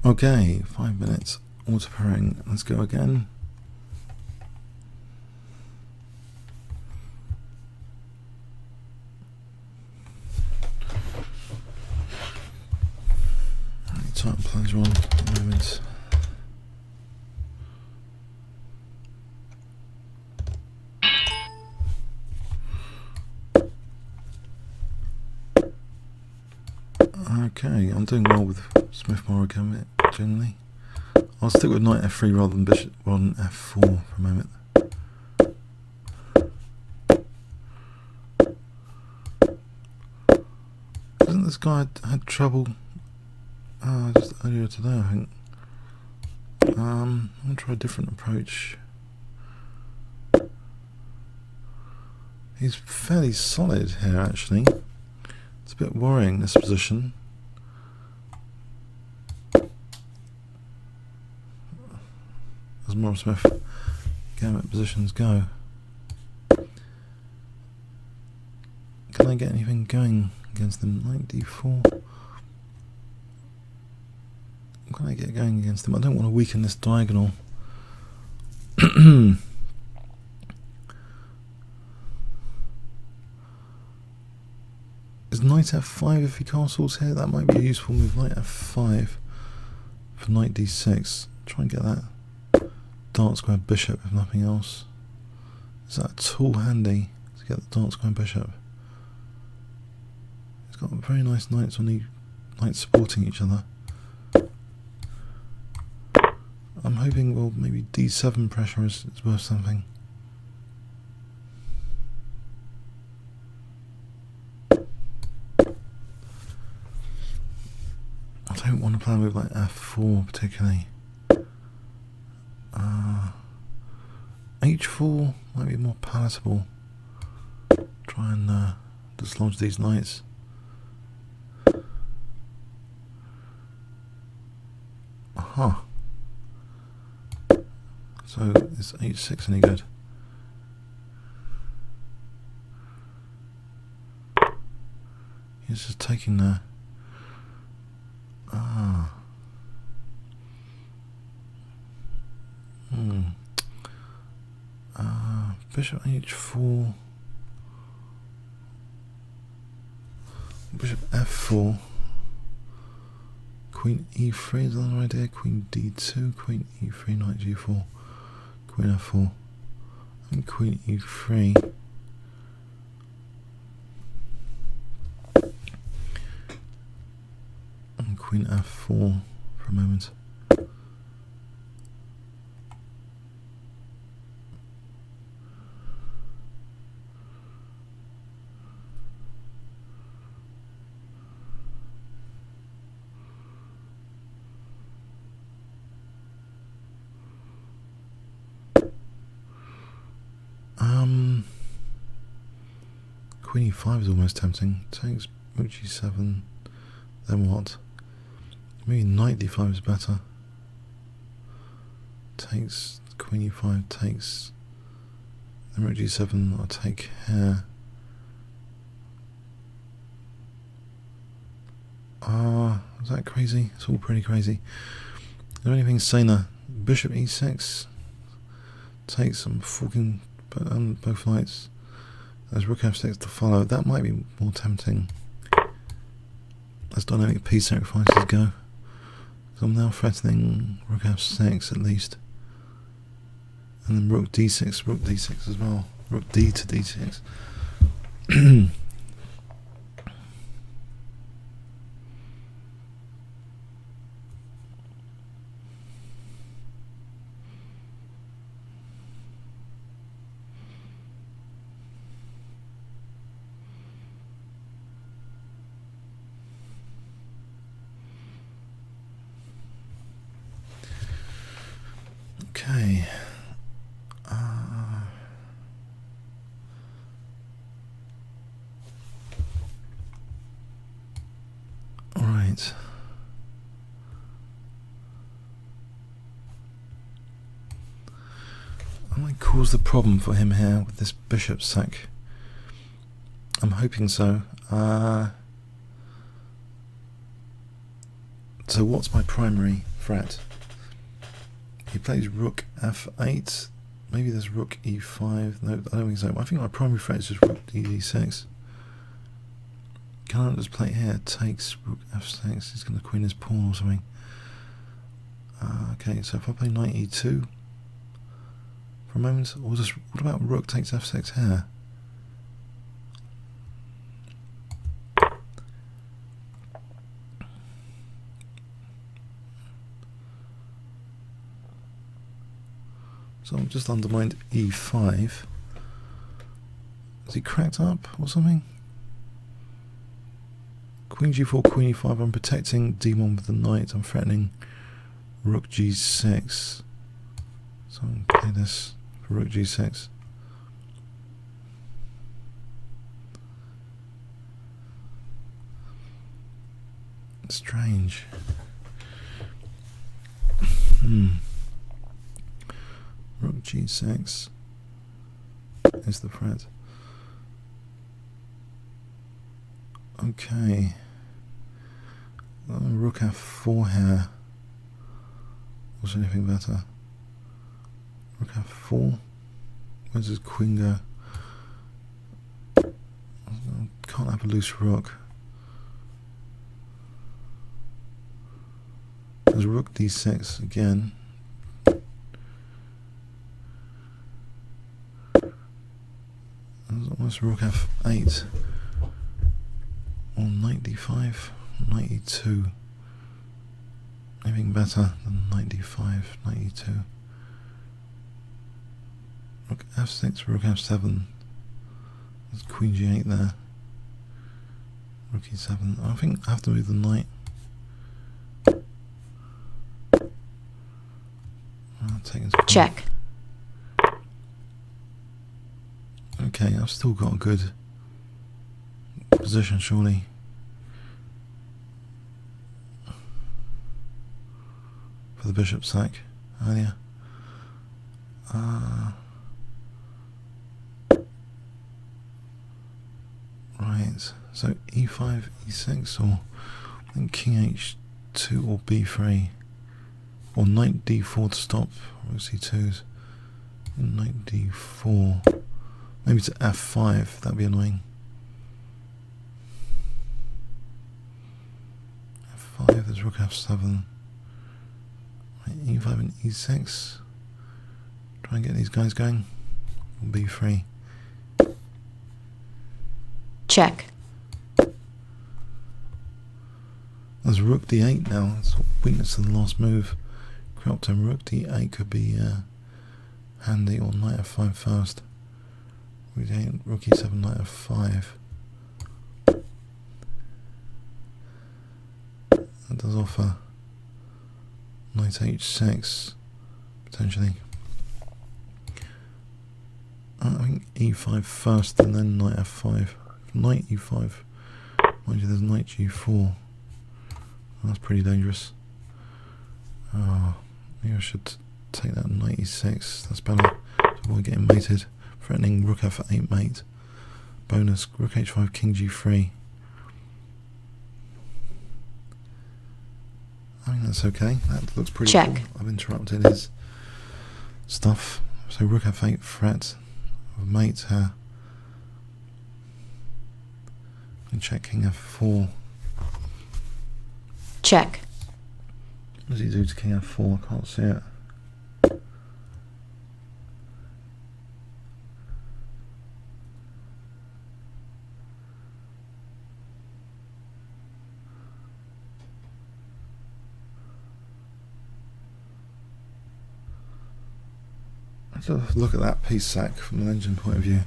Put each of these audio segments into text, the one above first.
Okay, 5 minutes auto pairing. Let's go again. Time plans on at the moment. Okay, I'm doing well with Smith-Morra Gambit generally. I'll stick with knight f3 rather than bishop on f4 for a moment. Hasn't this guy had trouble just earlier today, I think? I'm going to try a different approach. He's fairly solid here actually. It's a bit worrying, this position. As more Smith Gambit positions go. Can I get anything going against them? Knight d4. What can I get going against them? I don't want to weaken this diagonal. Is knight f5 if he castles here? That might be a useful move. Knight f5 for knight d6. Try and get that dark square bishop if nothing else. Is that at all handy to get the dark square bishop? It's got very nice knights on the knights supporting each other. I'm hoping, well, maybe d7 pressure is worth something. I don't want to play a move like f4 particularly. h4 might be more palatable. Try and dislodge these knights. Aha. So is h6 any good? He's just taking there. Bishop h4, bishop f4, queen e3 is another idea, queen d2, queen e3, knight g4, queen f4, and queen e3. And queen f4 for a moment. Queen e5 is almost tempting. Takes Bg7. Then what? Maybe knight d5 is better. Takes queen e5. Takes. Then Bg7. I'll take here. Is that crazy? It's all pretty crazy. Is there anything saner? Bishop e6. Takes some forking both knights. There's rook f6 to follow. That might be more tempting as dynamic piece sacrifices go. So I'm now threatening rook f6 at least. And then rook d6 as well. Rook d to d6. Okay. All right. I might cause the problem for him here with this bishop sack. I'm hoping so. So what's my primary threat? He plays rook f8. Maybe there's rook e5. No, I don't think so. I think my primary threat is just rook d6. Can't just play it here. Takes rook f6. He's going to queen his pawn or something. Okay, so if I play knight e2 for a moment, or just what about rook takes f6 here? So I've just undermined e5. Is he cracked up or something? Queen g4, queen e5. I'm protecting d1 with the knight. I'm threatening rook g6. So I'm play this for rook g6. Strange. Rook g6 is the threat. Okay. Rook f4 here. Was anything better? Rook f4. Where's his queen go? Can't have a loose rook. There's rook d6 again. There's almost rook f8. Or knight d5, knight e2. Anything better than knight d5, knight e2. Rook f6, rook f7. There's queen g8 there. Rook e7. I think I have to move the knight. Check. Okay, I've still got a good position, surely. For the bishop sack earlier. Right, so e5, e6, or I think king h2 or b3, or knight d4 to stop rook c2s. Knight d4, maybe to f5. That'd be annoying. f5. There's rook f7. Right, e5 and e6. Try and get these guys going. b3. Check. There's rook d8 now. That's weakness to the last move. Cropped and rook d8 could be handy, or knight f5 first. Rook d8, rook e7, knight f5. That does offer knight h6 potentially. I think e5 first and then knight f5. Knight e5. Mind you, there's knight g4. That's pretty dangerous. Oh, maybe I should take that knight e6. That's better to avoid getting mated. Threatening rook f8 mate. Bonus rook h5, king g3. I mean, that's okay. That looks pretty Check. cool. I've interrupted his stuff. So rook f8 threat of mate here. And check king f4. Check. What does he do to king f4? I can't see it. Let's have a look at that piece sack from an engine point of view.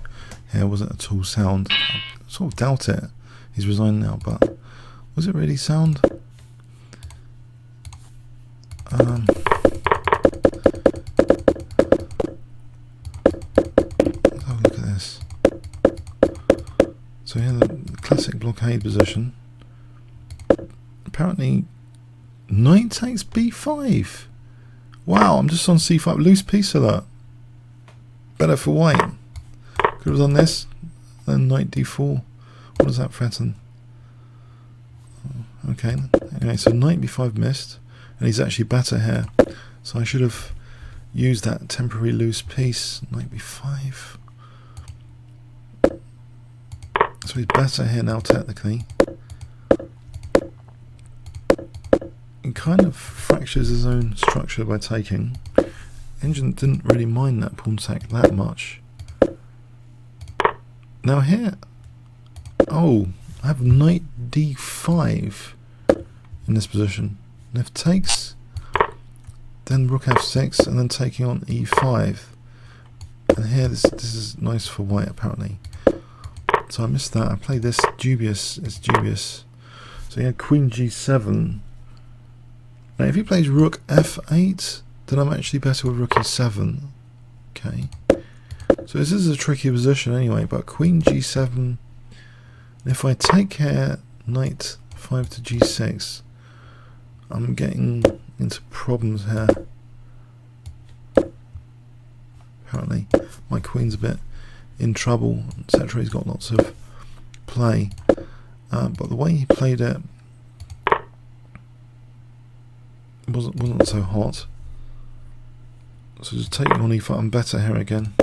Here, was it at all sound? I sort of doubt it. He's resigned now, but was it really sound? Let's have a look at this. So here, the classic blockade position. Apparently, knight takes b5. Wow, I'm just on c5. Loose piece alert. Better for white. Could have done this. Then knight d4. What does that threaten? Okay, Anyway, so knight b5 missed, and he's actually better here. So I should have used that temporary loose piece. Knight b5. So he's better here now technically. He kind of fractures his own structure by taking. Engine didn't really mind that pawn sack that much. Now here, oh, I have knight d5 in this position. And if takes, then rook f6, and then taking on e5. And here, this is nice for white apparently. So I missed that. I played this dubious. It's dubious. So he had queen g7. Now if he plays rook f8, then I'm actually better with rook e7. Okay. So this is a tricky position anyway, but queen g7. And if I take here, knight 5 to g6, I'm getting into problems here. Apparently, my queen's a bit in trouble, etc. He's got lots of play, but the way he played it wasn't so hot. So just taking on e5, I'm better here again.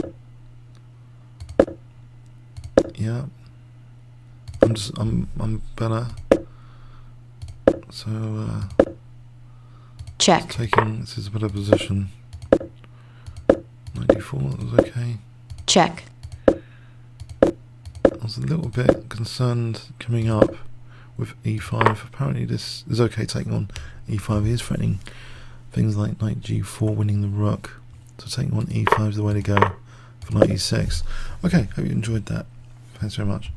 Yeah, I'm better. So Check. taking, this is a better position. 94, that was okay. Check. I was a little bit concerned coming up with e5. Apparently this is okay taking on e5. He is threatening things like knight g4, winning the rook. So taking on e5 is the way to go for knight e6. Okay, hope you enjoyed that. Thanks very much.